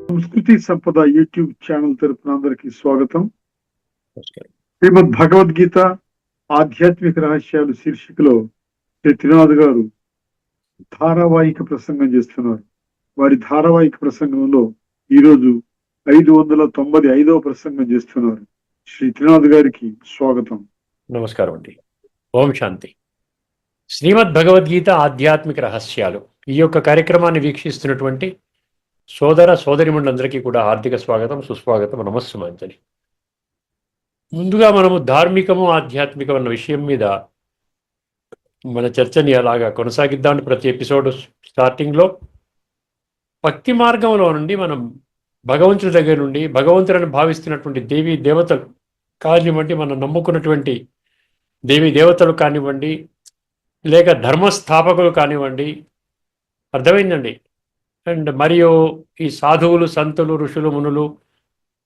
సంస్కృతి సంపద YouTube channel తరపున అందరికీ స్వాగతం. నమస్కారం. శ్రీమద్ భగవద్గీత ఆధ్యాత్మిక రహస్యాలు శీర్షికలో శ్రీ త్రినాథ్ గారు ధారావాహిక ప్రసంగం చేస్తున్నారు. వారి ధారావాహిక ప్రసంగంలో ఈరోజు 595వ ప్రసంగం చేస్తున్నారు. శ్రీ త్రినాథ్ గారికి స్వాగతం. నమస్కారం అండి. ఓం శాంతి. శ్రీమద్ భగవద్గీత ఆధ్యాత్మిక రహస్యాలు ఈ యొక్క కార్యక్రమాన్ని వీక్షిస్తున్నటువంటి సోదర సోదరిమణులందరికీ కూడా హార్దిక స్వాగతం, సుస్వాగతం, నమస్సుమాంజలి. ముందుగా మనము ధార్మికము ఆధ్యాత్మికం అన్న విషయం మీద మన చర్చని అలాగా కొనసాగిద్దామని ప్రతి ఎపిసోడ్ స్టార్టింగ్లో భక్తి మార్గంలో నుండి మనం భగవంతుడి దగ్గర నుండి భగవంతుడని భావిస్తున్నటువంటి దేవీ దేవతలు కానివ్వండి, మనం నమ్ముకున్నటువంటి దేవీ దేవతలు కానివ్వండి, లేక ధర్మస్థాపకులు కానివ్వండి, అర్థమైందండి. అండ్ మరియు ఈ సాధువులు, సంతులు, ఋషులు, మునులు,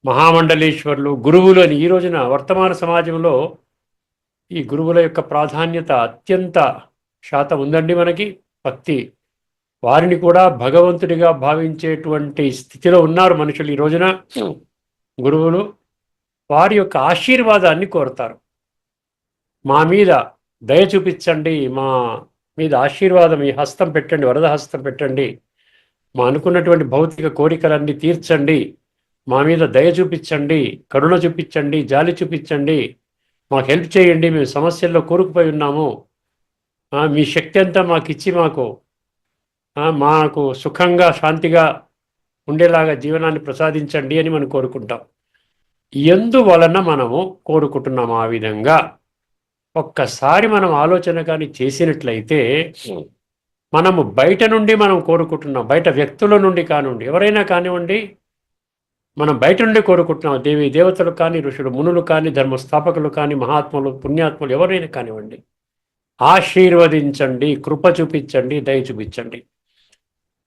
మహామండలేశ్వరులు, గురువులు అని ఈ రోజున వర్తమాన సమాజంలో ఈ గురువుల యొక్క ప్రాధాన్యత అత్యంత శాతం ఉందండి. మనకి భక్తి వారిని కూడా భగవంతుడిగా భావించేటువంటి స్థితిలో ఉన్నారు మనుషులు ఈ రోజున. గురువులు వారి యొక్క ఆశీర్వాదాన్ని కోరుతారు. మా మీద దయ చూపించండి, మా మీద ఆశీర్వాదం, ఈ హస్తం పెట్టండి, వరద హస్తం పెట్టండి, మా అనుకున్నటువంటి భౌతిక కోరికలన్నీ తీర్చండి, మా మీద దయ చూపించండి, కరుణ చూపించండి, జాలి చూపించండి, మాకు హెల్ప్ చేయండి, మేము సమస్యల్లో కూరుకుపోయి ఉన్నాము, మీ శక్తి అంతా మాకు ఇచ్చి మాకు సుఖంగా శాంతిగా ఉండేలాగా జీవనాన్ని ప్రసాదించండి అని మనం కోరుకుంటాం. ఎందువలన మనము కోరుకుంటున్నాము ఆ విధంగా ఒక్కసారి మనం ఆలోచన కానీ చేసినట్లయితే, మనము బయట నుండి మనం కోరుకుంటున్నాం, బయట వ్యక్తుల నుండి కానివ్వండి, ఎవరైనా కానివ్వండి, మనం బయట నుండి కోరుకుంటున్నాం. దేవీ దేవతలు కానీ, ఋషులు, మునులు కానీ, ధర్మస్థాపకులు కానీ, మహాత్ములు, పుణ్యాత్ములు ఎవరైనా కానివ్వండి, ఆశీర్వదించండి, కృప చూపించండి, దయ చూపించండి.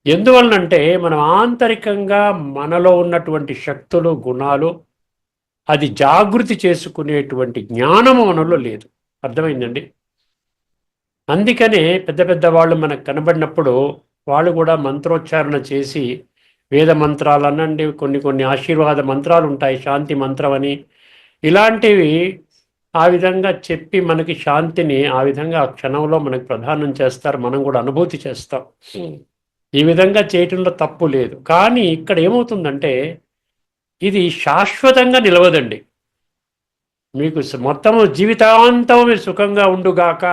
ఎందువలనంటే మనం ఆంతరికంగా మనలో ఉన్నటువంటి శక్తులు, గుణాలు అది జాగృతి చేసుకునేటువంటి జ్ఞానము మనలో లేదు. అర్థమైందండి. అందుకనే పెద్ద పెద్ద వాళ్ళు మనకు కనబడినప్పుడు వాళ్ళు కూడా మంత్రోచ్చారణ చేసి వేద మంత్రాలు అనండి, కొన్ని ఆశీర్వాద మంత్రాలు ఉంటాయి, శాంతి మంత్రం అని, ఇలాంటివి ఆ విధంగా చెప్పి మనకి శాంతిని ఆ విధంగా ఆ క్షణంలో మనకు ప్రదానం చేస్తారు. మనం కూడా అనుభూతి చేస్తాం. ఈ విధంగా చేయటంలో తప్పు లేదు. కానీ ఇక్కడ ఏమవుతుందంటే ఇది శాశ్వతంగా నిలవదండి. మీకు మొత్తము జీవితాంతం మీరు సుఖంగా ఉండుగాక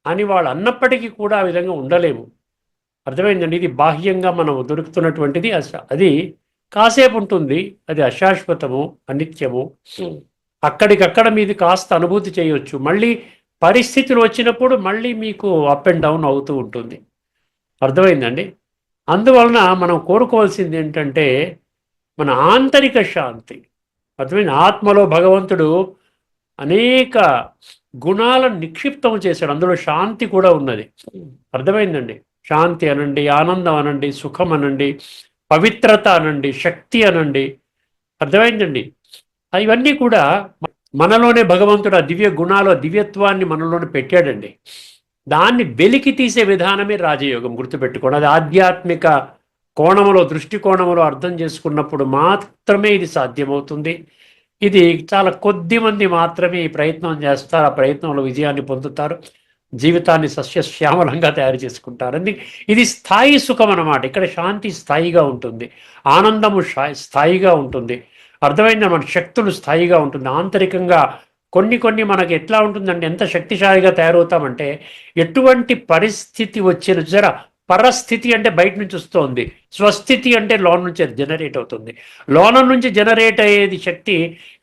అని వాళ్ళు అన్నప్పటికీ కూడా ఆ విధంగా ఉండలేము. అర్థమైందండి. ఇది బాహ్యంగా మనం దొరుకుతున్నటువంటిది అది కాసేపు ఉంటుంది, అది అశాశ్వతము, అనిత్యము. అక్కడికక్కడ మీది కాస్త అనుభూతి చేయవచ్చు. మళ్ళీ పరిస్థితులు వచ్చినప్పుడు మళ్ళీ మీకు అప్ అండ్ డౌన్ అవుతూ ఉంటుంది. అర్థమైందండి. అందువలన మనం కోరుకోవాల్సింది ఏంటంటే మన ఆంతరిక శాంతి. అర్థమైంది. ఆత్మలో భగవంతుడు అనేక గుణాలను నిక్షిప్తం చేశాడు, అందులో శాంతి కూడా ఉన్నది. అర్థమైందండి. శాంతి అనండి, ఆనందం అనండి, సుఖం అనండి, పవిత్రత అనండి, శక్తి అనండి. అర్థమైందండి. ఇవన్నీ కూడా మనలోనే భగవంతుడు ఆ దివ్య గుణాలు, దివ్యత్వాన్ని మనలోనే పెట్టాడండి. దాన్ని వెలికి తీసే విధానమే రాజయోగం. గుర్తుపెట్టుకోండి. అది ఆధ్యాత్మిక కోణములో, దృష్టికోణములో అర్థం చేసుకున్నప్పుడు మాత్రమే ఇది సాధ్యమవుతుంది. ఇది చాలా కొద్ది మంది మాత్రమే ఈ ప్రయత్నం చేస్తారు, ఆ ప్రయత్నంలో విజయాన్ని పొందుతారు, జీవితాన్ని సస్యశ్యామలంగా తయారు చేసుకుంటారు. ఇది స్థాయి సుఖం అన్నమాట. ఇక్కడ శాంతి స్థాయిగా ఉంటుంది, ఆనందము స్థాయిగా ఉంటుంది. అర్థమైంది. మన శక్తులు స్థాయిగా ఉంటుంది. ఆంతరికంగా కొన్ని మనకు ఎట్లా ఉంటుందంటే ఎంత శక్తిశాలిగా తయారవుతామంటే ఎటువంటి పరిస్థితి వచ్చిన జర పరస్థితి అంటే బయట నుంచి వస్తుంది, స్వస్థితి అంటే లోన నుంచి జనరేట్ అవుతుంది. లోన నుంచి జనరేట్ అయ్యేది శక్తి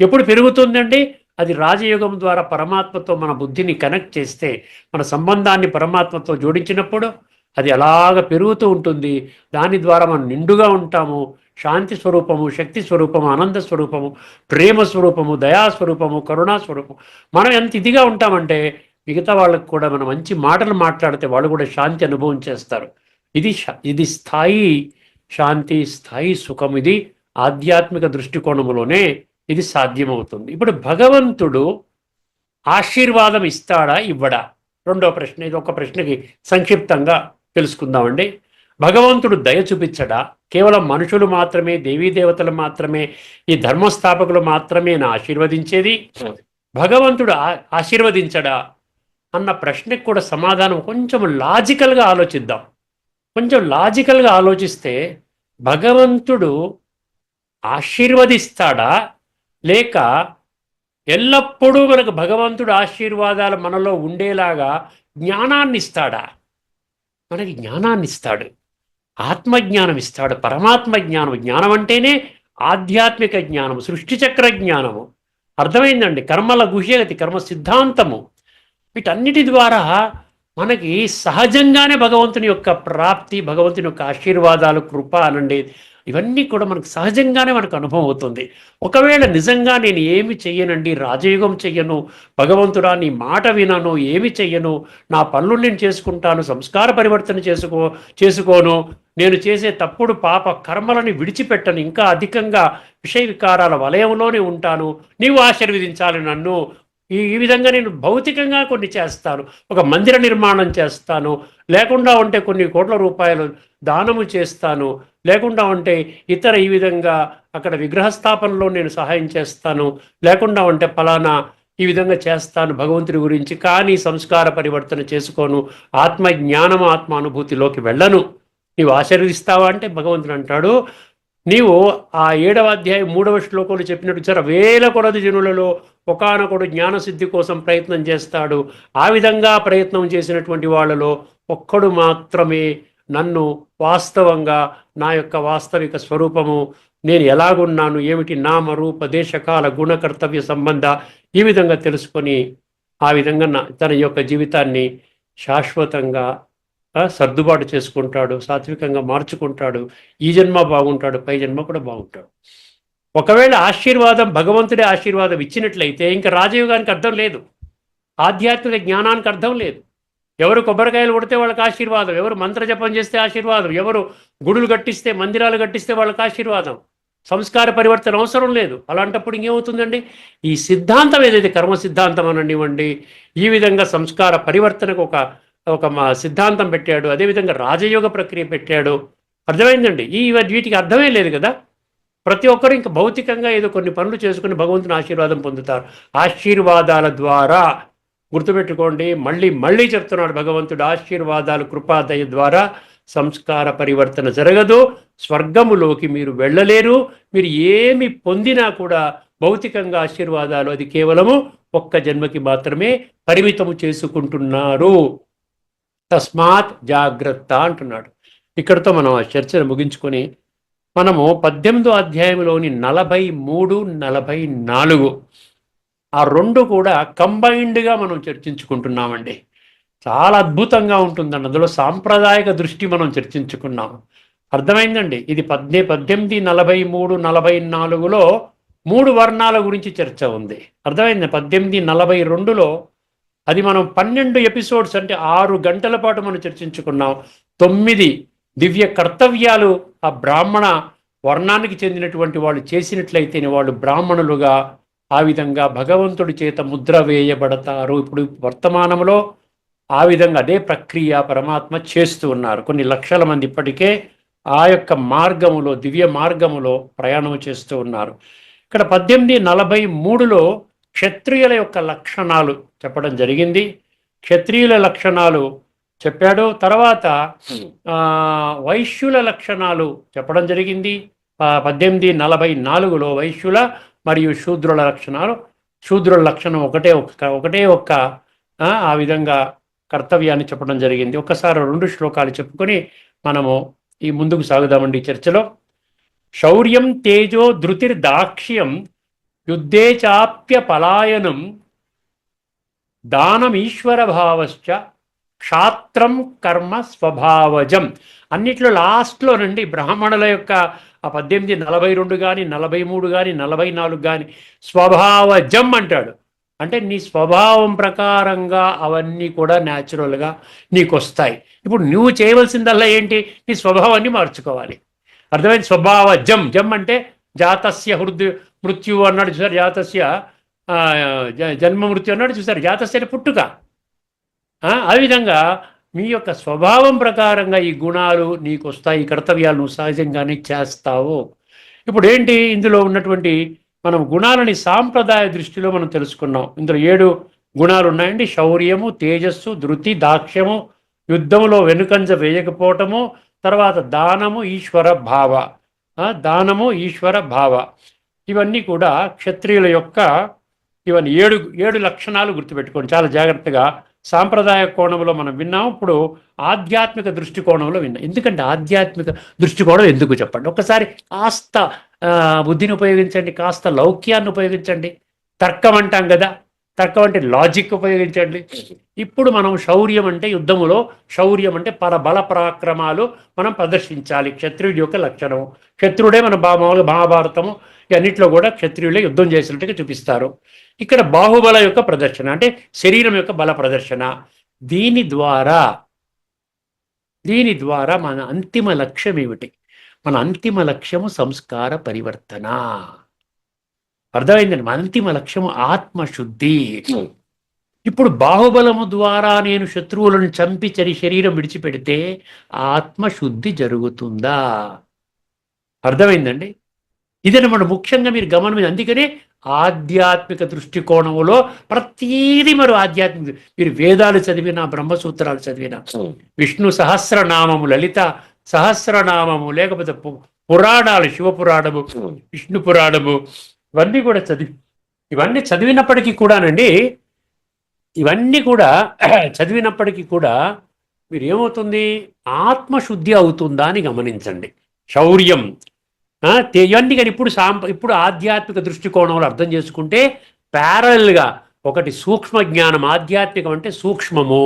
ఎప్పుడు పెరుగుతుందండి? అది రాజయోగం ద్వారా పరమాత్మతో మన బుద్ధిని కనెక్ట్ చేస్తే, మన సంబంధాన్ని పరమాత్మతో జోడించినప్పుడు అది అలాగ పెరుగుతూ ఉంటుంది. దాని ద్వారా మనం నిండుగా ఉంటాము. శాంతి స్వరూపము, శక్తి స్వరూపము, ఆనంద స్వరూపము, ప్రేమ స్వరూపము, దయాస్వరూపము, కరుణా స్వరూపము. మనం ఎంత ఇదిగా ఉంటామంటే మిగతా వాళ్ళకు కూడా మనం మంచి మాటలు మాట్లాడితే వాళ్ళు కూడా శాంతి అనుభవం చేస్తారు. ఇది స్థాయి శాంతి, స్థాయి సుఖం. ఇది ఆధ్యాత్మిక దృష్టికోణములోనే ఇది సాధ్యమవుతుంది. ఇప్పుడు భగవంతుడు ఆశీర్వాదం ఇస్తాడా, ఇవ్వడా? రెండో ప్రశ్న. ఇది ఒక ప్రశ్నకి సంక్షిప్తంగా తెలుసుకుందామండి. భగవంతుడు దయ చూపించడా? కేవలం మనుషులు మాత్రమే, దేవతలు మాత్రమే, ఈ ధర్మస్థాపకులు మాత్రమే నా ఆశీర్వదించేది? భగవంతుడు ఆశీర్వదించడా అన్న ప్రశ్నకు కూడా సమాధానం కొంచెం లాజికల్గా ఆలోచిద్దాం. కొంచెం లాజికల్గా ఆలోచిస్తే భగవంతుడు ఆశీర్వదిస్తాడా, లేక ఎల్లప్పుడూ మనకు భగవంతుడు ఆశీర్వాదాలు మనలో ఉండేలాగా జ్ఞానాన్ని ఇస్తాడా? మనకి జ్ఞానాన్ని ఇస్తాడు, ఆత్మజ్ఞానం ఇస్తాడు, పరమాత్మ జ్ఞానం. జ్ఞానం అంటేనే ఆధ్యాత్మిక జ్ఞానము, సృష్టి చక్ర జ్ఞానము. అర్థమైందండి? కర్మల గుహ్యగతి, కర్మ సిద్ధాంతము. వీటన్నిటి ద్వారా మనకి సహజంగానే భగవంతుని యొక్క ప్రాప్తి, భగవంతుని యొక్క ఆశీర్వాదాలు, కృప అనండి, ఇవన్నీ కూడా మనకు సహజంగానే మనకు అనుభవం అవుతుంది. ఒకవేళ నిజంగా నేను ఏమి చెయ్యనండి, రాజయోగం చెయ్యను, భగవంతుడా నీ మాట వినను, ఏమి చెయ్యను, నా పనులు నేను చేసుకుంటాను, సంస్కార పరివర్తన చేసుకోను, నేను చేసే తప్పుడు పాప కర్మలని విడిచిపెట్టను, ఇంకా అధికంగా విషయ వికారాల వలయంలోనే ఉంటాను, నీవు ఆశీర్వదించాలి నన్ను, ఈ విధంగా నేను భౌతికంగా కొన్ని చేస్తాను, ఒక మందిర నిర్మాణం చేస్తాను, లేకుండా ఉంటే కొన్ని కోట్ల రూపాయలు దానము చేస్తాను, లేకుండా ఉంటే ఇతర ఈ విధంగా అక్కడ విగ్రహస్థాపనలో నేను సహాయం చేస్తాను, లేకుండా ఉంటే ఫలానా ఈ విధంగా చేస్తాను భగవంతుడి గురించి, కానీ సంస్కార పరివర్తన చేసుకోను, ఆత్మ జ్ఞానము, ఆత్మ అనుభూతిలోకి వెళ్ళను, నీవు ఆశీర్వదిస్తావా అంటే భగవంతుడు అంటాడు, నీవు ఆ 7వ అధ్యాయం 3వ శ్లోకంలో చెప్పినట్టు సరే వేల కొలది జనులలో ఒకానొకడు జ్ఞానసిద్ధి కోసం ప్రయత్నం చేస్తాడు. ఆ విధంగా ప్రయత్నం చేసినటువంటి వాళ్ళలో ఒక్కడు మాత్రమే నన్ను వాస్తవంగా, నా యొక్క వాస్తవిక స్వరూపము, నేను ఎలాగున్నాను, ఏమిటి నామ రూప దేశకాల గుణ కర్తవ్య సంబంధ, ఈ విధంగా తెలుసుకొని ఆ విధంగా తన యొక్క జీవితాన్ని శాశ్వతంగా సర్దుబాటు చేసుకుంటాడు, సాత్వికంగా మార్చుకుంటాడు, ఈ జన్మ బాగుంటాడు, పై జన్మ కూడా బాగుంటాడు. ఒకవేళ ఆశీర్వాదం భగవంతుడే ఆశీర్వాదం ఇచ్చినట్లయితే ఇంకా రాజయోగానికి అర్థం లేదు, ఆధ్యాత్మిక జ్ఞానానికి అర్థం లేదు. ఎవరు కొబ్బరికాయలు కొడితే వాళ్ళకి ఆశీర్వాదం, ఎవరు మంత్రజపం చేస్తే ఆశీర్వాదం, ఎవరు గుడులు కట్టిస్తే, మందిరాలు కట్టిస్తే వాళ్ళకి ఆశీర్వాదం, సంస్కార పరివర్తన అవసరం లేదు. అలాంటప్పుడు ఇంకేమవుతుందండి? ఈ సిద్ధాంతం ఏదైతే కర్మ సిద్ధాంతం అనివ్వండి, ఈ విధంగా సంస్కార పరివర్తనకు ఒక మా సిద్ధాంతం పెట్టాడు, అదేవిధంగా రాజయోగ ప్రక్రియ పెట్టాడు. అర్థమైందండి? వీటికి అర్థమే లేదు కదా. ప్రతి ఒక్కరు ఇంకా భౌతికంగా ఏదో కొన్ని పనులు చేసుకుని భగవంతుని ఆశీర్వాదం పొందుతారు. ఆశీర్వాదాల ద్వారా గుర్తుపెట్టుకోండి, మళ్ళీ చెప్తున్నాడు భగవంతుడు, ఆశీర్వాదాలు కృపాదయ ద్వారా సంస్కార పరివర్తన జరగదు, స్వర్గములోకి మీరు వెళ్ళలేరు, మీరు ఏమి పొందినా కూడా భౌతికంగా ఆశీర్వాదాలు అది కేవలము ఒక్క జన్మకి మాత్రమే పరిమితము చేసుకుంటున్నారు. తస్మాత్ జాగ్రత్త అంటున్నాడు. ఇక్కడితో మనం ఆ చర్చను ముగించుకొని మనము 18వ అధ్యాయంలోని 43, 44 ఆ రెండు కూడా కంబైన్డ్గా మనం చర్చించుకుంటున్నామండి. చాలా అద్భుతంగా ఉంటుందండి. అందులో సాంప్రదాయక దృష్టి మనం చర్చించుకున్నాము. అర్థమైందండి? ఇది 18, 43, 44లో 3 వర్ణాల గురించి చర్చ ఉంది. అర్థమైంది? 1842లో అది మనం 12 ఎపిసోడ్స్ అంటే 6 గంటల పాటు మనం చర్చించుకున్నాం. 9 దివ్య కర్తవ్యాలు ఆ బ్రాహ్మణ వర్ణానికి చెందినటువంటి వాళ్ళు చేసినట్లయితేనే వాళ్ళు బ్రాహ్మణులుగా ఆ విధంగా భగవంతుడి చేత ముద్ర వేయబడతారు. ఇప్పుడు వర్తమానంలో ఆ విధంగా అదే ప్రక్రియ పరమాత్మ చేస్తూ ఉన్నారు. కొన్ని లక్షల మంది ఇప్పటికే ఆ యొక్క మార్గములో, దివ్య మార్గములో ప్రయాణం చేస్తూ ఉన్నారు. ఇక్కడ 1843లో క్షత్రియుల యొక్క లక్షణాలు చెప్పడం జరిగింది. క్షత్రియుల లక్షణాలు చెప్పాడు. తర్వాత వైశ్యుల లక్షణాలు చెప్పడం జరిగింది. 1844లో వైశ్యుల మరియు శూద్రుల లక్షణాలు. శూద్రుల లక్షణం ఒకటే ఒక్క ఆ విధంగా కర్తవ్యాన్ని చెప్పడం జరిగింది. ఒక్కసారి 2 శ్లోకాలు చెప్పుకొని మనము ఈ ముందుకు సాగుదామండి చర్చలో. శౌర్యం తేజో ధృతిర్దాక్ష్యం యుద్ధే చాప్య పలాయనం దానమీశ్వర భావశ్చ క్షాత్రం కర్మ స్వభావజం. అన్నిట్లో లాస్ట్లో నుండి బ్రాహ్మణుల యొక్క 1842 కానీ 43 కానీ 44 కానీ స్వభావజం అంటాడు. అంటే నీ స్వభావం ప్రకారంగా అవన్నీ కూడా న్యాచురల్గా నీకు వస్తాయి. ఇప్పుడు నువ్వు చేయవలసిందల్లా ఏంటి? నీ స్వభావాన్ని మార్చుకోవాలి. అర్థమైంది? స్వభావజం. జం అంటే జాతస్య మృత్యు అన్నాడు చూసారు, జాతస్య జన్మ మృత్యు అన్నాడు చూసారు, జాతస్య పుట్టుక. ఆ విధంగా మీ యొక్క స్వభావం ప్రకారంగా ఈ గుణాలు నీకు వస్తాయి, ఈ కర్తవ్యాలు నువ్వు సహజంగానే చేస్తావు. ఇప్పుడు ఏంటి ఇందులో ఉన్నటువంటి మనం గుణాలని సాంప్రదాయ దృష్టిలో మనం తెలుసుకున్నాం. ఇందులో 7 గుణాలు ఉన్నాయండి. శౌర్యము, తేజస్సు, ధృతి, దాక్ష్యము, యుద్ధంలో వెనుకంజ వేయకపోవటము, తర్వాత దానము, ఈశ్వర భావ. దానము, ఈశ్వర భావ, ఇవన్నీ కూడా క్షత్రియుల యొక్క ఇవన్నీ 7 లక్షణాలు గుర్తుపెట్టుకోండి చాలా జాగ్రత్తగా. సాంప్రదాయ కోణంలో మనం విన్నాం, ఇప్పుడు ఆధ్యాత్మిక దృష్టికోణంలో విన్నాం. ఎందుకంటే ఆధ్యాత్మిక దృష్టికోణం ఎందుకు చెప్పండి. ఒక్కసారి కాస్త బుద్ధిని ఉపయోగించండి, కాస్త లౌక్యాన్ని ఉపయోగించండి. తర్కం అంటాం కదా, తర్కం అంటే లాజిక్ ఉపయోగించండి. ఇప్పుడు మనం శౌర్యం అంటే యుద్ధములో శౌర్యం అంటే బల పరాక్రమాలు మనం ప్రదర్శించాలి, క్షత్రియుడి యొక్క లక్షణం. క్షత్రుడే మన మామూలుగా మహాభారతము అన్నింటిలో కూడా క్షత్రియులే యుద్ధం చేసినట్టుగా చూపిస్తారు. ఇక్కడ బాహుబల యొక్క ప్రదర్శన అంటే శరీరం యొక్క బల ప్రదర్శన. దీని ద్వారా మన అంతిమ లక్ష్యం ఏమిటి? మన అంతిమ లక్ష్యము సంస్కార పరివర్తన. అర్థమైందండి? మన అంతిమ లక్ష్యము ఆత్మశుద్ధి. ఇప్పుడు బాహుబలము ద్వారా నేను శత్రువులను చంపి శరీరం విడిచిపెడితే ఆత్మశుద్ధి జరుగుతుందా? అర్థమైందండి? ఇదన్నమాట ముఖ్యంగా మీరు గమనం. అందుకనే ఆధ్యాత్మిక దృష్టికోణంలో ప్రతీది మరి ఆధ్యాత్మిక, మీరు వేదాలు చదివినా, బ్రహ్మసూత్రాలు చదివినా, విష్ణు సహస్రనామము, లలిత సహస్రనామము, లేకపోతే పురాణాలు, శివపురాణము, విష్ణు పురాణము, ఇవన్నీ చదివినప్పటికీ కూడానండి, ఇవన్నీ కూడా చదివినప్పటికీ కూడా మీరు ఏమవుతుంది? ఆత్మశుద్ధి అవుతుందా అని గమనించండి. శౌర్యం ఇవన్నీ కానీ ఇప్పుడు ఆధ్యాత్మిక దృష్టికోణంలో అర్థం చేసుకుంటే ప్యారల్గా ఒకటి సూక్ష్మ జ్ఞానం. ఆధ్యాత్మికం అంటే సూక్ష్మము,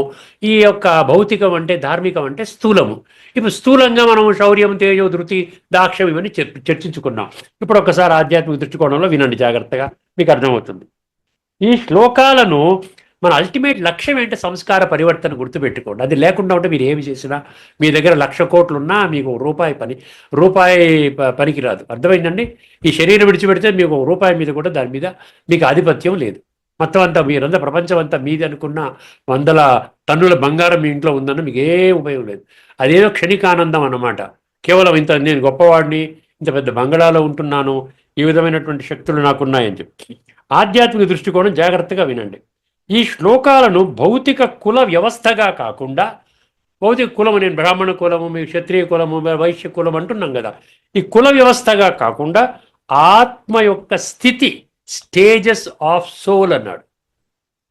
ఈ యొక్క భౌతికం అంటే ధార్మికం అంటే స్థూలము. ఇప్పుడు స్థూలంగా మనం శౌర్యం, తేజో, ధృతి, దాక్ష్యం ఇవన్నీ చర్చించుకున్నాం. ఇప్పుడు ఒకసారి ఆధ్యాత్మిక దృష్టికోణంలో వినండి జాగ్రత్తగా, మీకు అర్థమవుతుంది. ఈ శ్లోకాలను మన అల్టిమేట్ లక్ష్యం ఏంటి? సంస్కార పరివర్తన. గుర్తుపెట్టుకోండి. అది లేకుండా ఉంటే మీరు ఏమి చేసినా, మీ దగ్గర 1,00,000 కోట్లు ఉన్నా మీకు రూపాయి పనికిరాదు. అర్థమైందండి? ఈ శరీరం విడిచిపెడితే మీకు రూపాయి మీద కూడా దాని మీద మీకు ఆధిపత్యం లేదు. మొత్తం అంతా మీరంతా ప్రపంచం అంతా మీది అనుకున్న 100 టన్నుల బంగారం మీ ఇంట్లో ఉందన్న మీకు ఏ ఉపయోగం లేదు. అదేదో క్షణికానందం అన్నమాట. కేవలం ఇంత నేను గొప్పవాడిని, ఇంత పెద్ద బంగళాలో ఉంటున్నాను, ఈ విధమైనటువంటి శక్తులు నాకున్నాయని చెప్పి. ఆధ్యాత్మిక దృష్టికోణం జాగ్రత్తగా వినండి. ఈ శ్లోకాలను భౌతిక కుల వ్యవస్థగా కాకుండా, భౌతిక కులము నేను బ్రాహ్మణ కులము, మీ క్షత్రియ కులము, వైశ్య కులం అంటున్నాం కదా, ఈ కుల వ్యవస్థగా కాకుండా ఆత్మ యొక్క స్థితి, స్టేజెస్ ఆఫ్ సోల్ అన్నాడు.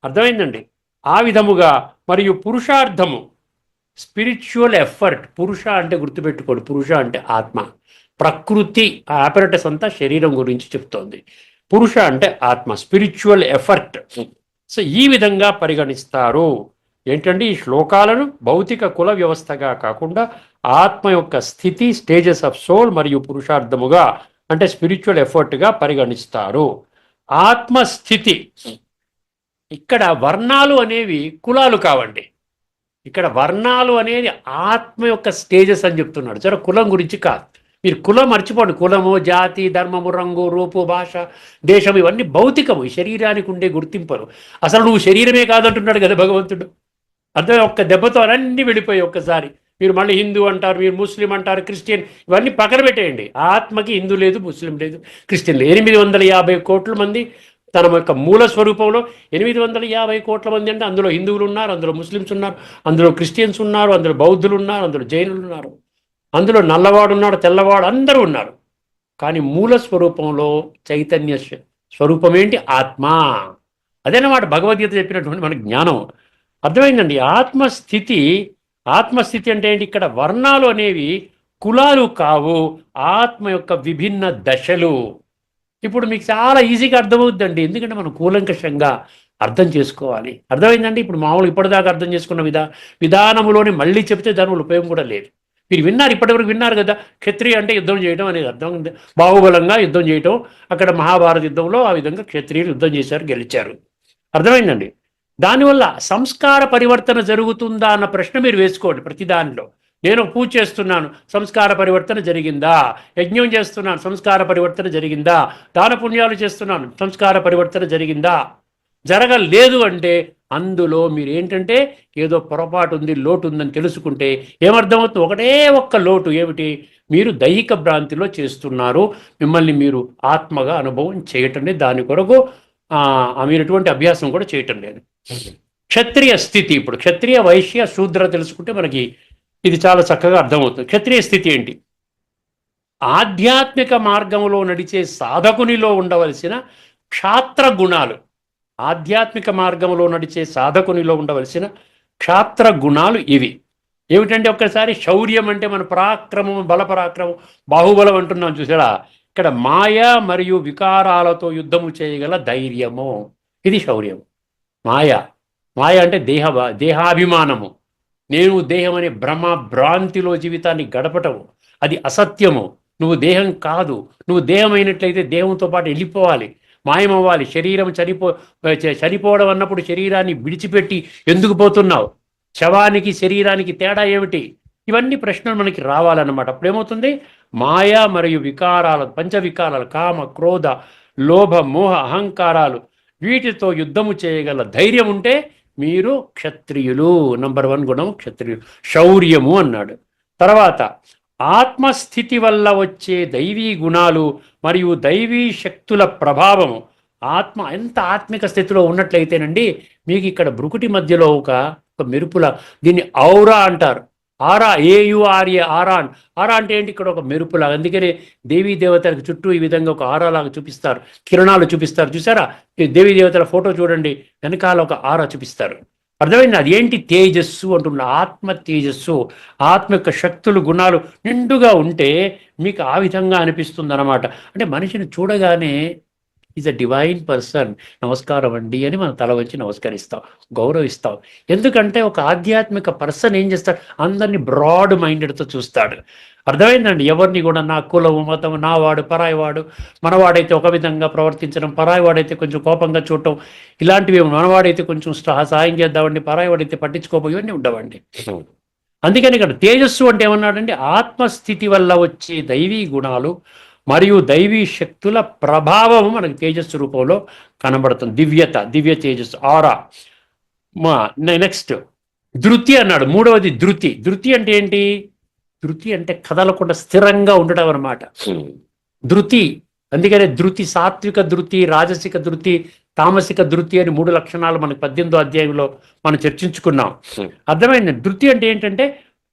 అర్థమైందండి? ఆ విధముగా మరియు పురుషార్థము, స్పిరిచువల్ ఎఫర్ట్. పురుష అంటే గుర్తుపెట్టుకోండి, పురుష అంటే ఆత్మ. ప్రకృతి ఆ ఆపరేటస్ అంతా శరీరం గురించి చెప్తోంది. పురుష అంటే ఆత్మ, స్పిరిచువల్ ఎఫర్ట్. సో ఈ విధంగా పరిగణిస్తారు. ఏంటంటే ఈ శ్లోకాలను భౌతిక కుల వ్యవస్థగా కాకుండా ఆత్మ యొక్క స్థితి, స్టేజెస్ ఆఫ్ సోల్ మరియు పురుషార్థముగా అంటే స్పిరిచువల్ ఎఫర్ట్గా పరిగణిస్తారు. ఆత్మస్థితి. ఇక్కడ వర్ణాలు అనేవి కులాలు కావండి. ఇక్కడ వర్ణాలు అనేది ఆత్మ యొక్క స్టేజెస్ అని చెప్తున్నాడు. జర కులం గురించి కాదు. మీరు కులం మర్చిపోండి. కులము, జాతి, ధర్మము, రంగు, రూపు, భాష, దేశం ఇవన్నీ భౌతికము, శరీరానికి ఉండే గుర్తింపులు. అసలు నువ్వు శరీరమే కాదంటున్నాడు కదా భగవంతుడు. అర్థం? ఒక్క దెబ్బతో అన్నీ వెళ్ళిపోయి ఒక్కసారి మీరు మళ్ళీ హిందూ అంటారు, మీరు ముస్లిం అంటారు, క్రిస్టియన్, ఇవన్నీ పక్కన పెట్టేయండి. ఆత్మకి హిందూ లేదు, ముస్లిం లేదు, క్రిస్టియన్ లేదు. 850 కోట్ల మంది తన యొక్క మూల స్వరూపంలో 850 కోట్ల మంది అంటే అందులో హిందువులు ఉన్నారు, అందులో ముస్లిమ్స్ ఉన్నారు, అందులో క్రిస్టియన్స్ ఉన్నారు, అందులో బౌద్ధులు ఉన్నారు, అందులో జైనులు ఉన్నారు, అందులో నల్లవాడు ఉన్నాడు, తెల్లవాడు, అందరూ ఉన్నారు. కానీ మూల స్వరూపంలో చైతన్య స్వరూపం ఏంటి? ఆత్మ. అదేనమాట భగవద్గీత చెప్పినటువంటి మన జ్ఞానం. అర్థమైందండి? ఆత్మస్థితి అంటే ఏంటి? ఇక్కడ వర్ణాలు అనేవి కులాలు కావు, ఆత్మ యొక్క విభిన్న దశలు. ఇప్పుడు మీకు చాలా ఈజీగా అర్థమవుద్దండి, ఎందుకంటే మనం కూలంకషంగా అర్థం చేసుకోవాలి. అర్థమైందండి? ఇప్పుడు మామూలు ఇప్పటిదాకా అర్థం చేసుకున్న విధానములోనే మళ్ళీ చెప్తే దానివల్ల ఉపయోగం కూడా లేదు. మీరు విన్నారు, ఇప్పటివరకు విన్నారు కదా, క్షత్రియ అంటే యుద్ధం చేయడం అనేది అర్థం. బాహుబలంగా యుద్ధం చేయటం. అక్కడ మహాభారత యుద్ధంలో ఆ విధంగా క్షత్రియులు యుద్ధం చేశారు, గెలిచారు. అర్థమైందండి? దానివల్ల సంస్కార పరివర్తన జరుగుతుందా అన్న ప్రశ్న మీరు వేసుకోండి. ప్రతి దానిలో నేను పూజ చేస్తున్నాను, సంస్కార పరివర్తన జరిగిందా? యజ్ఞం చేస్తున్నాను, సంస్కార పరివర్తన జరిగిందా? దాన పుణ్యాలు చేస్తున్నాను, సంస్కార పరివర్తన జరిగిందా? జరగలేదు అంటే అందులో మీరు ఏంటంటే ఏదో పొరపాటు ఉంది, లోటు ఉందని తెలుసుకుంటే ఏమర్థమవుతుంది? ఒకటే ఒక్క లోటు ఏమిటి? మీరు దైహిక భ్రాంతిలో చేస్తున్నారు. మిమ్మల్ని మీరు ఆత్మగా అనుభవం చేయటం లేదు. దాని కొరకు మీరు ఎటువంటి అభ్యాసం కూడా చేయటం లేదు. క్షత్రియ స్థితి, ఇప్పుడు క్షత్రియ, వైశ్య, శూద్ర తెలుసుకుంటే మనకి ఇది చాలా చక్కగా అర్థమవుతుంది. క్షత్రియ స్థితి ఏంటి? ఆధ్యాత్మిక మార్గంలో నడిచే సాధకునిలో ఉండవలసిన క్షాత్ర గుణాలు. ఆధ్యాత్మిక మార్గంలో నడిచే సాధకునిలో ఉండవలసిన క్షాత్ర గుణాలు ఇవి. ఏమిటంటే ఒక్కసారి శౌర్యం అంటే మన పరాక్రమం, బలపరాక్రమం, బాహుబలం అంటున్నాం చూసారా? ఇక్కడ మాయ మరియు వికారాలతో యుద్ధము చేయగల ధైర్యము, ఇది శౌర్యం. మాయ అంటే దేహాభిమానము, నేను దేహం అనే భ్రమ భ్రాంతిలో జీవితాన్ని గడపటము, అది అసత్యము. నువ్వు దేహం కాదు, నువ్వు దేహం అయినట్లయితే దేహంతో పాటు వెళ్ళిపోవాలి, మాయమవ్వాలి. శరీరం చనిపోవడం అన్నప్పుడు శరీరాన్ని విడిచిపెట్టి ఎందుకు పోతున్నావు? శవానికి శరీరానికి తేడా ఏమిటి? ఇవన్నీ ప్రశ్నలు మనకి రావాలన్నమాట. అప్పుడేమవుతుంది? మాయ మరియు వికారాలు, పంచవికారాలు, కామ, క్రోధ, లోభ, మోహ, అహంకారాలు, వీటితో యుద్ధము చేయగల ధైర్యం ఉంటే మీరు క్షత్రియులు. నంబర్ 1 గుణం క్షత్రియులు, శౌర్యము అన్నాడు. తర్వాత ఆత్మస్థితి వల్ల వచ్చే దైవీ గుణాలు మరియు దైవీ శక్తుల ప్రభావము. ఎంత ఆత్మిక స్థితిలో ఉన్నట్లయితేనండి మీకు ఇక్కడ బ్రుకుటి మధ్యలో ఒక మెరుపుల, దీన్ని ఔరా అంటారు. ఆరా, AURA, ఆరా అంటే ఏంటి? ఇక్కడ ఒక మెరుపులా. అందుకనే దేవీ దేవతలకు చుట్టూ ఈ విధంగా ఒక ఆరాలాగా చూపిస్తారు, కిరణాలు చూపిస్తారు. చూసారా? దేవీ దేవతల ఫోటో చూడండి, వెనకాల ఒక ఆరా చూపిస్తారు. అర్థమైంది? అది ఏంటి? తేజస్సు అంటున్నా. ఆత్మ తేజస్సు, ఆత్మ యొక్క శక్తులు, గుణాలు నిండుగా ఉంటే మీకు ఆ విధంగా అనిపిస్తుంది అన్నమాట. అంటే మనిషిని చూడగానే ఈజ్ అ డివైన్ పర్సన్, నమస్కారం అండి అని మనం తల వంచి నమస్కరిస్తాం, గౌరవిస్తాం. ఎందుకంటే ఒక ఆధ్యాత్మిక పర్సన్ ఏం చేస్తాడు? అందరినీ బ్రాడ్ మైండెడ్తో చూస్తాడు. అర్థమైందండి? ఎవరిని కూడా నా కులము, మతము, నావాడు, పరాయివాడు, మనవాడైతే ఒక విధంగా ప్రవర్తించడం, పరాయివాడైతే కొంచెం కోపంగా చూడటం, ఇలాంటివి. మనవాడైతే కొంచెం సహాయం చేద్దామండి, పరాయివాడైతే పట్టించుకోపోయి, ఇవన్నీ ఉండవండి. అందుకని ఇక్కడ తేజస్సు అంటే ఏమన్నాడండి? ఆత్మస్థితి వల్ల వచ్చే దైవీ గుణాలు మరియు దైవీ శక్తుల ప్రభావం మనకు తేజస్సు రూపంలో కనబడుతుంది. దివ్య తేజస్సు, ఆరా. నెక్స్ట్ ధృతి అన్నాడు. 3వది ధృతి. ధృతి అంటే ఏంటి? ధృతి అంటే కదలకుండా స్థిరంగా ఉండడం అన్నమాట. ధృతి. అందుకనే ధృతి, సాత్విక ధృతి, రాజసిక ధృతి, తామసిక ధృతి అని 3 లక్షణాలు మనకు 18వ అధ్యాయంలో మనం చర్చించుకున్నాం. అర్థమైంది? ధృతి అంటే ఏంటంటే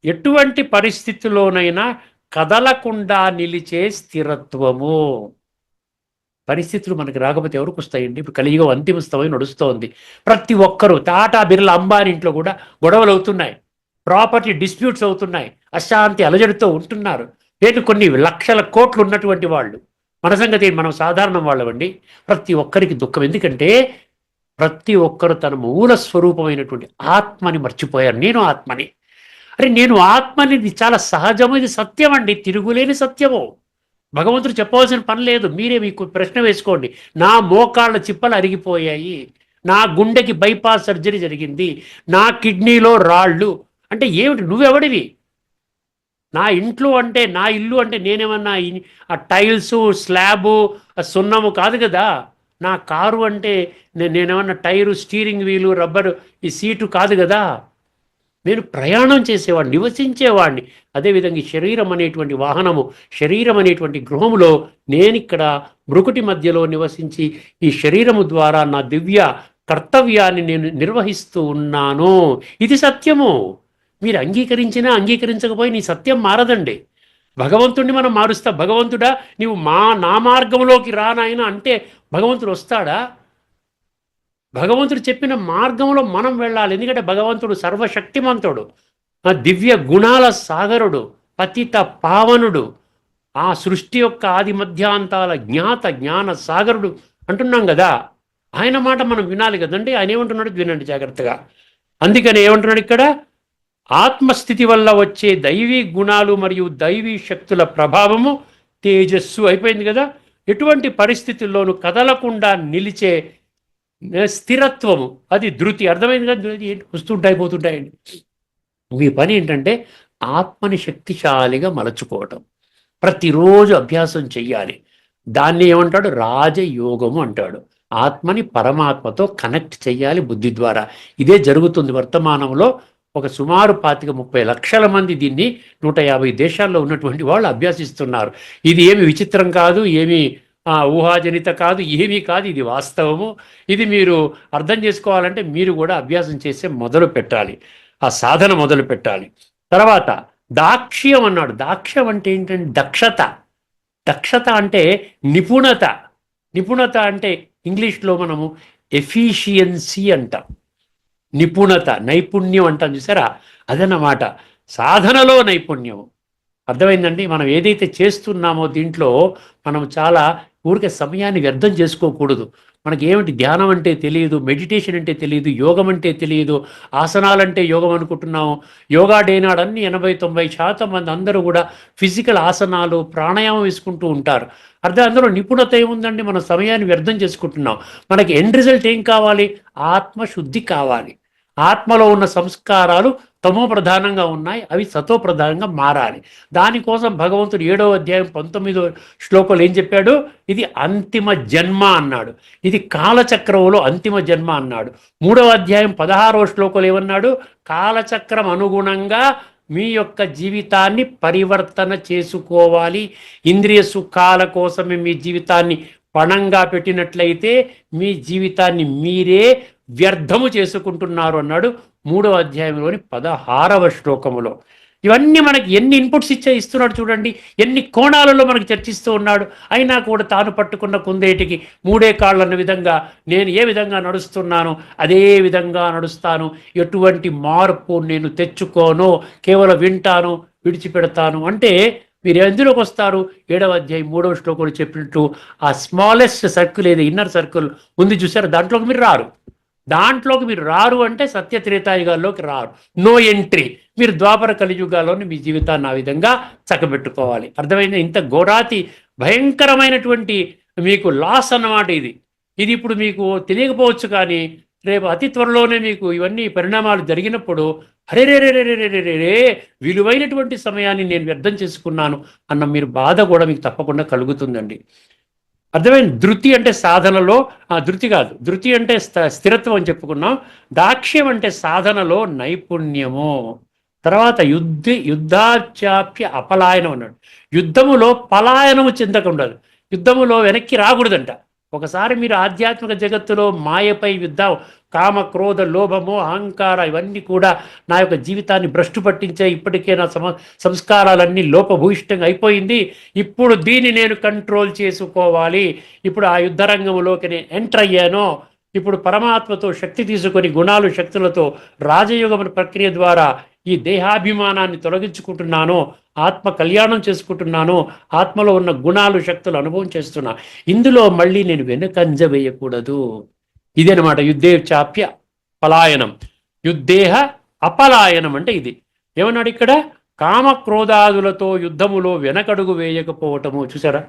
ఎటువంటి పరిస్థితిలోనైనా కదలకుండా నిలిచే స్థిరత్వము. పరిస్థితులు మనకు రాకపోతే ఎవరికి వస్తాయండి? ఇప్పుడు కలియుగం అంతిమ స్థమై నడుస్తోంది. ప్రతి ఒక్కరూ, టాటా, బిర్లా, అంబానీ ఇంట్లో కూడా గొడవలు అవుతున్నాయి, ప్రాపర్టీ డిస్ప్యూట్స్ అవుతున్నాయి, అశాంతి అలజడితో ఉంటున్నారు. లేదు, కొన్ని లక్షల కోట్లు ఉన్నటువంటి వాళ్ళు. మన సంగతి మనం సాధారణం వాళ్ళమండి. ప్రతి ఒక్కరికి దుఃఖం. ఎందుకంటే ప్రతి ఒక్కరు తన మూల స్వరూపమైనటువంటి ఆత్మని మర్చిపోయారు. నేను ఆత్మని, నేను ఆత్మని, ఇది చాలా సహజము, ఇది సత్యం అండి, తిరుగులేని సత్యము. భగవంతుడు చెప్పవలసిన పని లేదు. మీరే మీకు ప్రశ్న వేసుకోండి. నా మోకాళ్ళ చిప్పలు అరిగిపోయాయి, నా గుండెకి బైపాస్ సర్జరీ జరిగింది, నా కిడ్నీలో రాళ్ళు అంటే ఏమిటి? నువ్వెవడివి? నా ఇంట్లో అంటే, నా ఇల్లు అంటే నేనేమన్నా ఆ టైల్స్, స్లాబు, సున్నము కాదు కదా. నా కారు అంటే నేనేమన్నా టైరు, స్టీరింగ్ వీలు, రబ్బరు, ఈ సీటు కాదు కదా. నేను ప్రయాణం చేసేవాడిని, నివసించేవాడిని. అదేవిధంగా ఈ శరీరం అనేటువంటి వాహనము, శరీరం అనేటువంటి గృహములో నేనిక్కడ మృకుటి మధ్యలో నివసించి ఈ శరీరము ద్వారా నా దివ్య కర్తవ్యాన్ని నేను నిర్వహిస్తూ ఉన్నాను. ఇది సత్యము. మీరు అంగీకరించినా అంగీకరించకపోయి నీ సత్యం మారదండి. భగవంతుడిని మనం మారుస్తాం. భగవంతుడా నీవు నా మార్గంలోకి రానాయన అంటే భగవంతుడు వస్తాడా? భగవంతుడు చెప్పిన మార్గంలో మనం వెళ్ళాలి. ఎందుకంటే భగవంతుడు సర్వశక్తిమంతుడు, దివ్య గుణాల సాగరుడు, పతిత పావనుడు, ఆ సృష్టి యొక్క ఆది మధ్యాంతాల జ్ఞాన సాగరుడు అంటున్నాం కదా. ఆయన మాట మనం వినాలి కదండి. ఆయన ఏమంటున్నాడు వినండి జాగ్రత్తగా. అందుకని ఏమంటున్నాడు ఇక్కడ? ఆత్మస్థితి వల్ల వచ్చే దైవీ గుణాలు మరియు దైవీ శక్తుల ప్రభావము తేజస్సు. అయిపోయింది కదా. ఎటువంటి పరిస్థితుల్లోనూ కదలకుండా నిలిచే స్థిరత్వము, అది ధృతి. అర్థమైంది కదా. వస్తుంటాయి పోతుంటాయండి. మీ పని ఏంటంటే ఆత్మని శక్తిశాలిగా మలచుకోవటం. ప్రతిరోజు అభ్యాసం చెయ్యాలి. దాన్ని ఏమంటాడు? రాజయోగము అంటాడు. ఆత్మని పరమాత్మతో కనెక్ట్ చేయాలి బుద్ధి ద్వారా. ఇదే జరుగుతుంది వర్తమానంలో. ఒక సుమారు 25-30 లక్షల మంది దీన్ని 150 దేశాల్లో ఉన్నటువంటి వాళ్ళు అభ్యసిస్తున్నారు. ఇది ఏమి విచిత్రం కాదు, ఏమి ఊహాజనిత కాదు, ఏమీ కాదు, ఇది వాస్తవము. ఇది మీరు అర్థం చేసుకోవాలంటే మీరు కూడా అభ్యాసం చేసే మొదలు పెట్టాలి, ఆ సాధన మొదలు పెట్టాలి. తర్వాత దాక్ష్యం అన్నాడు. దాక్ష్యం అంటే ఏంటంటే దక్షత. దక్షత అంటే నిపుణత. నిపుణత అంటే ఇంగ్లీష్లో మనము ఎఫిషియన్సీ అంటాం. నిపుణత, నైపుణ్యం అంటాం చూసారా, అదన్నమాట. సాధనలో నైపుణ్యం. అర్థమైందండి? మనం ఏదైతే చేస్తున్నామో దీంట్లో మనం చాలా ఊరికే సమయాన్ని వ్యర్థం చేసుకోకూడదు. మనకి ఏమిటి ధ్యానం అంటే తెలియదు, మెడిటేషన్ అంటే తెలియదు, యోగం అంటే తెలియదు, ఆసనాలంటే యోగం అనుకుంటున్నాము. యోగా డే నాడు అన్ని 80-90% మంది అందరూ కూడా ఫిజికల్ ఆసనాలు ప్రాణాయామం వేసుకుంటూ ఉంటారు. అందులో నిపుణత ఏముందండి? మన సమయాన్ని వ్యర్థం చేసుకుంటున్నాం. మనకి ఎండ్ రిజల్ట్ ఏం కావాలి? ఆత్మశుద్ధి కావాలి. ఆత్మలో ఉన్న సంస్కారాలు తమో ప్రధానంగా ఉన్నాయి, అవి సతో ప్రధానంగా మారాలి. దానికోసం భగవంతుడు 7వ అధ్యాయం 19వ శ్లోకంలో ఏం చెప్పాడు? ఇది అంతిమ జన్మ అన్నాడు. ఇది కాలచక్రంలో అంతిమ జన్మ అన్నాడు. 3వ అధ్యాయం 16వ శ్లోకంలో ఏమన్నాడు? కాలచక్రం అనుగుణంగా మీ యొక్క జీవితాన్ని పరివర్తన చేసుకోవాలి. ఇంద్రియ సుఖాల కోసమే మీ జీవితాన్ని పణంగా పెట్టినట్లయితే మీ జీవితాన్ని మీరే వ్యర్థము చేసుకుంటున్నారు అన్నాడు 3వ అధ్యాయంలోని 16వ శ్లోకములో. ఇవన్నీ మనకి ఎన్ని ఇన్పుట్స్ ఇస్తున్నాడు చూడండి, ఎన్ని కోణాలలో మనకు చర్చిస్తూ ఉన్నాడు. అయినా కూడా తాను పట్టుకున్న కుందేటికి 3 కాళ్ళన్న విధంగా నేను ఏ విధంగా నడుస్తున్నాను అదే విధంగా నడుస్తాను, ఎటువంటి మార్పు నేను తెచ్చుకోను, కేవలం వింటాను, విడిచిపెడతాను అంటే మీరు ఎందులోకి వస్తారు? 7వ అధ్యాయం 3వ శ్లోకంలో చెప్పినట్టు ఆ స్మాలెస్ట్ సర్కిల్ ఏదో ఇన్నర్ సర్కిల్ ఉంది చూసారు, దాంట్లోకి మీరు రారు. దాంట్లోకి మీరు రారు అంటే సత్య త్రేతాయుగాల్లోకి రారు, నో ఎంట్రీ. మీరు ద్వాపర కలియుగాల్లోని మీ జీవితాన్ని ఆ విధంగా చక్కబెట్టుకోవాలి. అర్థమైంది? ఇంత ఘోరాతి భయంకరమైనటువంటి మీకు లాస్ అన్నమాట ఇది. ఇది ఇప్పుడు మీకు తెలియకపోవచ్చు, కానీ రేపు అతి త్వరలోనే మీకు ఇవన్నీ పరిణామాలు జరిగినప్పుడు రే విలువైనటువంటి సమయాన్ని నేను వ్యర్థం చేసుకున్నాను అన్న మీరు బాధ కూడా మీకు తప్పకుండా కలుగుతుందండి. అర్థమైంది? ధృతి అంటే సాధనలో, ధృతి కాదు, ధృతి అంటే స్థిరత్వం అని చెప్పుకున్నాం. దాక్ష్యం అంటే సాధనలో నైపుణ్యము. తర్వాత యుద్ధాచాప్య అపలాయనం అన్నాడు. యుద్ధములో పలాయనము చెందకుండదు, యుద్ధములో వెనక్కి రాకూడదంట. ఒకసారి మీరు ఆధ్యాత్మిక జగత్తులో మాయపై యుద్ధం, కామ క్రోధ లోభము అహంకార ఇవన్నీ కూడా నా యొక్క జీవితాన్ని భ్రష్టు పట్టించాయి, ఇప్పటికే నా సంస్కారాలన్నీ లోపభూయిష్టంగా అయిపోయింది, ఇప్పుడు దీన్ని నేను కంట్రోల్ చేసుకోవాలి, ఇప్పుడు ఆ యుద్ధరంగంలోకి నేను ఎంటర్ అయ్యాను, ఇప్పుడు పరమాత్మతో శక్తి తీసుకొని గుణాలు శక్తులతో రాజయోగం ప్రక్రియ ద్వారా ఈ దేహాభిమానాన్ని తొలగించుకుంటున్నాను, ఆత్మ కళ్యాణం చేసుకుంటున్నాను, ఆత్మలో ఉన్న గుణాలు శక్తులు అనుభవం చేస్తున్నా, ఇందులో మళ్ళీ నేను వెనుకంజ వేయకూడదు. ఇదేనమాట యుద్ధేచాప్య పలాయనం. యుద్ధేహ అపలాయనం అంటే ఇది. ఏమన్నాడు ఇక్కడ? కామక్రోధాదులతో యుద్ధములో వెనకడుగు వేయకపోవటము. చూసారా?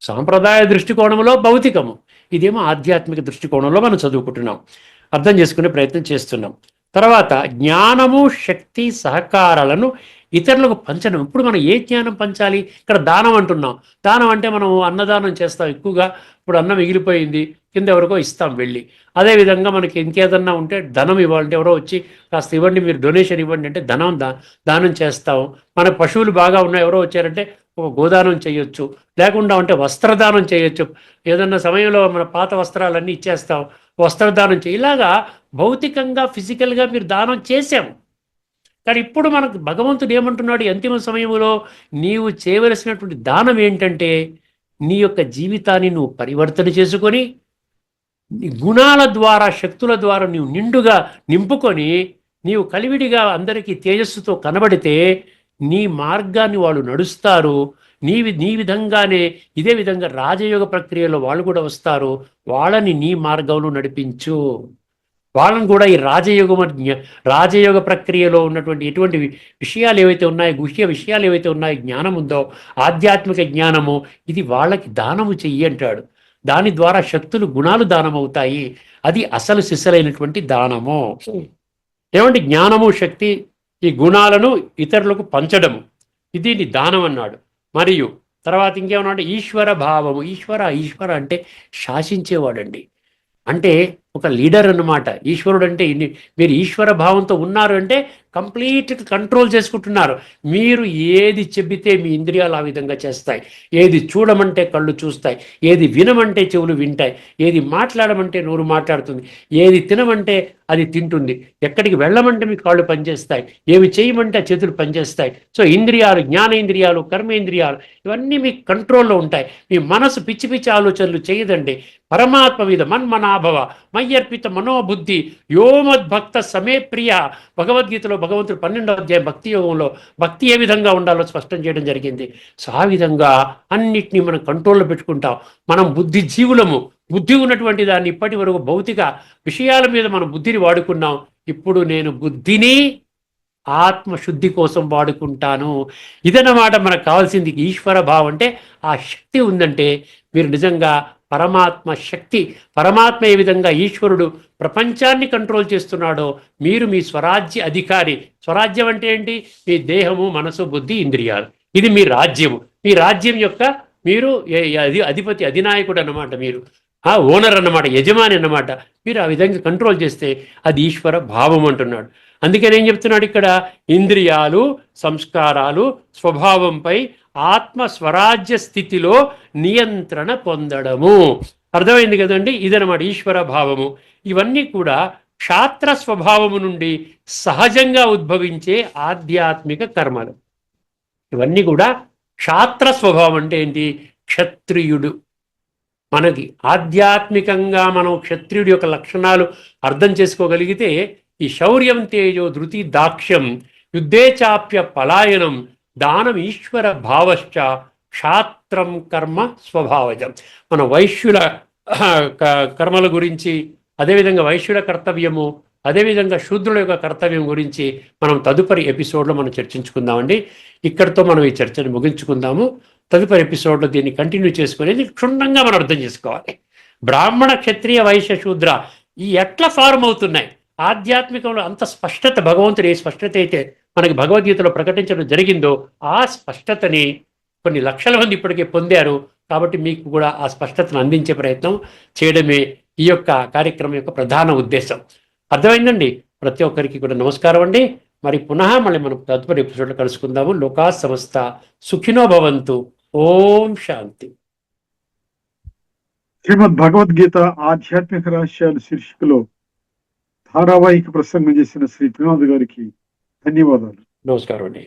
సాంప్రదాయ దృష్టికోణంలో భౌతికము, ఇదేమో ఆధ్యాత్మిక దృష్టికోణంలో మనం చదువుకుంటున్నాం, అర్థం చేసుకునే ప్రయత్నం చేస్తున్నాం. తర్వాత జ్ఞానము శక్తి సహకారాలను ఇతరులకు పంచడం. ఇప్పుడు మనం ఏ జ్ఞానం పంచాలి? ఇక్కడ దానం అంటున్నాం. దానం అంటే మనం అన్నదానం చేస్తాం ఎక్కువగా. ఇప్పుడు అన్నం మిగిలిపోయింది, కింద ఎవరికో ఇస్తాం వెళ్ళి. అదేవిధంగా మనకి ఇంకేదన్నా ఉంటే ధనం ఇవ్వాలంటే ఎవరో వచ్చి కాస్త ఇవ్వండి, మీరు డొనేషన్ ఇవ్వండి అంటే ధనం దానం చేస్తాం. మన పశువులు బాగా ఉన్నాయి, ఎవరో వచ్చారంటే ఒక గోదానం చేయొచ్చు, లేకుండా ఉంటే వస్త్రదానం చేయొచ్చు. ఏదన్నా సమయంలో మన పాత వస్త్రాలన్నీ ఇచ్చేస్తాం, వస్త్రదానం ఇలాగా భౌతికంగా ఫిజికల్గా మీరు దానం చేసాము. కానీ ఇప్పుడు మనకు భగవంతుడు ఏమంటున్నాడు? అంతిమ సమయంలో నీవు చేయవలసినటువంటి దానం ఏంటంటే నీ యొక్క జీవితాన్ని నువ్వు పరివర్తన చేసుకొని గుణాల ద్వారా శక్తుల ద్వారా నీవు నిండుగా నింపుకొని నీవు కలివిడిగా అందరికీ తేజస్సుతో కనబడితే నీ మార్గాన్ని వాళ్ళు నడుస్తారు. నీ విధంగానే ఇదే విధంగా రాజయోగ ప్రక్రియలో వాళ్ళు కూడా వస్తారు. వాళ్ళని నీ మార్గంలో నడిపించు. వాళ్ళని కూడా ఈ రాజయోగ ప్రక్రియలో ఉన్నటువంటి ఎటువంటి విషయాలు ఏవైతే ఉన్నాయో, గుహ్య విషయాలు ఏవైతే ఉన్నాయో, జ్ఞానం ఉందో, ఆధ్యాత్మిక జ్ఞానము, ఇది వాళ్ళకి దానము చెయ్యి అంటాడు. దాని ద్వారా శక్తులు గుణాలు దానం అవుతాయి. అది అసలు సిసలైనటువంటి దానము. ఏమంటే జ్ఞానము శక్తి ఈ గుణాలను ఇతరులకు పంచడము, ఇది దానం అన్నాడు. మరియు తర్వాత ఇంకేమన్నా అంటే ఈశ్వర భావము. ఈశ్వర అంటే శాసించేవాడండి. అంటే ఒక లీడర్ అన్నమాట. ఈశ్వరుడు అంటే మీరు ఈశ్వర భావంతో ఉన్నారు అంటే కంప్లీట్గా కంట్రోల్ చేసుకుంటున్నారు. మీరు ఏది చెబితే మీ ఇంద్రియాలు ఆ విధంగా చేస్తాయి. ఏది చూడమంటే కళ్ళు చూస్తాయి, ఏది వినమంటే చెవులు వింటాయి, ఏది మాట్లాడమంటే నోరు మాట్లాడుతుంది, ఏది తినమంటే అది తింటుంది, ఎక్కడికి వెళ్ళమంటే మీ కాళ్ళు పనిచేస్తాయి, ఏమి చేయమంటే ఆ చేతులు పనిచేస్తాయి. సో ఇంద్రియాలు, జ్ఞానేంద్రియాలు, కర్మేంద్రియాలు ఇవన్నీ మీ కంట్రోల్లో ఉంటాయి. మీ మనసు పిచ్చి పిచ్చి ఆలోచనలు చేయదండి. పరమాత్మ మీద మన్మనాభవ మయ్యర్పిత మనోబుద్ధి యోమద్భక్త సమే ప్రియ. భగవద్గీతలో భగవంతుడు 12వ అధ్యాయం భక్తి యోగంలో భక్తి ఏ విధంగా ఉండాలో స్పష్టం చేయడం జరిగింది. సో ఆ విధంగా అన్నిటినీ మనం కంట్రోల్లో పెట్టుకుంటాం. మనం బుద్ధి జీవులము. బుద్ధి ఉన్నటువంటి దాన్ని ఇప్పటి వరకు భౌతిక విషయాల మీద మనం బుద్ధిని వాడుకున్నాం. ఇప్పుడు నేను బుద్ధిని ఆత్మశుద్ధి కోసం వాడుకుంటాను. ఇదన్నమాట మనకు కావాల్సింది. ఈశ్వర భావం అంటే ఆ శక్తి ఉందంటే మీరు నిజంగా పరమాత్మ శక్తి, పరమాత్మ ఏ విధంగా ఈశ్వరుడు ప్రపంచాన్ని కంట్రోల్ చేస్తున్నాడో మీరు మీ స్వరాజ్య అధికారి. స్వరాజ్యం అంటే ఏంటి? మీ దేహము, మనసు, బుద్ధి, ఇంద్రియాలు. ఇది మీ రాజ్యము. మీ రాజ్యం యొక్క మీరు అధిపతి, అధినాయకుడు అన్నమాట. మీరు ఓనర్ అన్నమాట, యజమాని అన్నమాట. మీరు ఆ విధంగా కంట్రోల్ చేస్తే అది ఈశ్వర భావం అంటున్నాడు. అందుకని ఏం చెప్తున్నాడు ఇక్కడ? ఇంద్రియాలు, సంస్కారాలు, స్వభావంపై ఆత్మ స్వరాజ్య స్థితిలో నియంత్రణ పొందడము. అర్థమైంది కదండి? ఇదనమాట ఈశ్వర భావము. ఇవన్నీ కూడా క్షాత్ర స్వభావము నుండి సహజంగా ఉద్భవించే ఆధ్యాత్మిక కర్మలు. ఇవన్నీ కూడా క్షాత్ర స్వభావం అంటే ఏంటి? క్షత్రియుడు. మనకి ఆధ్యాత్మికంగా మనం క్షత్రియుడి యొక్క లక్షణాలు అర్థం చేసుకోగలిగితే ఈ శౌర్యం, తేజో, ధృతి, దాక్ష్యం, యుద్ధే చాప్య పలాయనం, దానం, ఈశ్వర భావశ్చ, క్షాత్రం కర్మ స్వభావజం. మన వైశ్యుల కర్మల గురించి, అదేవిధంగా వైశ్యుల కర్తవ్యము, అదేవిధంగా శూద్రుల యొక్క కర్తవ్యం గురించి మనం తదుపరి ఎపిసోడ్లో మనం చర్చించుకుందామండి. ఇక్కడితో మనం ఈ చర్చను ముగించుకుందాము. తదుపరి ఎపిసోడ్లో దీన్ని కంటిన్యూ చేసుకునేది క్షుణ్ణంగా మనం అర్థం చేసుకోవాలి. బ్రాహ్మణ, క్షత్రియ, వైశ్య, శూద్ర ఈ ఎట్లా ఫార్మ్ అవుతున్నాయి ఆధ్యాత్మికంలో అంత స్పష్టత. భగవంతుడు ఏ స్పష్టత అయితే మనకి భగవద్గీతలో ప్రకటించడం జరిగిందో ఆ స్పష్టతని కొన్ని లక్షల మంది ఇప్పటికే పొందారు. కాబట్టి మీకు కూడా ఆ స్పష్టతను అందించే ప్రయత్నం చేయడమే ఈ యొక్క కార్యక్రమం యొక్క ప్రధాన ఉద్దేశం. అర్థమైందండి? ప్రతి ఒక్కరికి కూడా నమస్కారం అండి. మరి మళ్ళీ మనం తదుపరి ఎపిసోడ్లో కలుసుకుందాము. లోకా సమస్త సుఖినో భవంతు. ఓం శాంతి. శ్రీమద్ భగవద్గీత ఆధ్యాత్మిక రహస్యాలు శీర్షికలో ధారావాహిక ప్రసంగం చేసిన శ్రీ త్రినాథ్ గారికి ధన్యవాదాలు. నమస్కారం అండి.